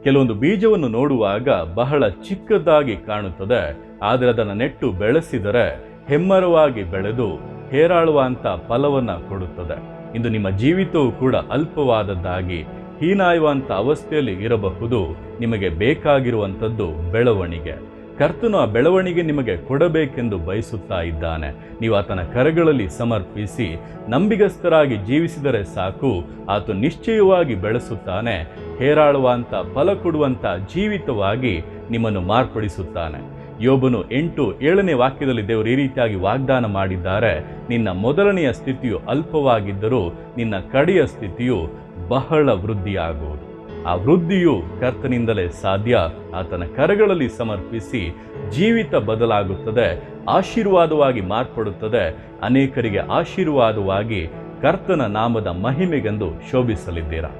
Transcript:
ಕೆಲವೊಂದು ಬೀಜವನ್ನು ನೋಡುವಾಗ ಬಹಳ ಚಿಕ್ಕದಾಗಿ ಕಾಣುತ್ತದೆ, ಆದರೆ ಅದನ್ನು ನೆಟ್ಟು ಬೆಳೆಸಿದರೆ ಹೆಮ್ಮರವಾಗಿ ಬೆಳೆದು ಹೇರಾಳುವಂತ ಫಲವನ್ನ ಕೊಡುತ್ತದೆ. ಇಂದು ನಿಮ್ಮ ಜೀವಿತವೂ ಕೂಡ ಅಲ್ಪವಾದದ್ದಾಗಿ ಹೀನಾಯುವಂತ ಅವಸ್ಥೆಯಲ್ಲಿ ಇರಬಹುದು. ನಿಮಗೆ ಬೇಕಾಗಿರುವಂಥದ್ದು ಬೆಳವಣಿಗೆ. ಕರ್ತನು ಆ ಬೆಳವಣಿಗೆ ನಿಮಗೆ ಕೊಡಬೇಕೆಂದು ಬಯಸುತ್ತಾ ಇದ್ದಾನೆ. ನೀವು ಆತನ ಕರಗಳಲ್ಲಿ ಸಮರ್ಪಿಸಿ ನಂಬಿಗಸ್ತರಾಗಿ ಜೀವಿಸಿದರೆ ಸಾಕು, ಆತ ನಿಶ್ಚಯವಾಗಿ ಬೆಳೆಸುತ್ತಾನೆ. ಹೇರಾಳುವಂತ ಫಲ ಕೊಡುವಂತ ಜೀವಿತವಾಗಿ ನಿಮ್ಮನ್ನು ಮಾರ್ಪಡಿಸುತ್ತಾನೆ. ಯೋಬನು 8:7 ವಾಕ್ಯದಲ್ಲಿ ದೇವರು ಈ ರೀತಿಯಾಗಿ ವಾಗ್ದಾನ ಮಾಡಿದ್ದಾರೆ, ನಿನ್ನ ಮೊದಲನೆಯ ಸ್ಥಿತಿಯು ಅಲ್ಪವಾಗಿದ್ದರೂ ನಿನ್ನ ಕಡೆಯ ಸ್ಥಿತಿಯು ಬಹಳ ವೃದ್ಧಿಯಾಗುವುದು. ಆ ವೃದ್ಧಿಯು ಕರ್ತನಿಂದಲೇ ಸಾಧ್ಯ. ಆತನ ಕರಗಳಲ್ಲಿ ಸಮರ್ಪಿಸಿ ಜೀವಿತ ಬದಲಾಗುತ್ತದೆ, ಆಶೀರ್ವಾದವಾಗಿ ಮಾರ್ಪಡುತ್ತದೆ. ಅನೇಕರಿಗೆ ಆಶೀರ್ವಾದವಾಗಿ ಕರ್ತನ ನಾಮದ ಮಹಿಮೆಗೆಂದು ಶೋಭಿಸಲಿದ್ದೀರಾ.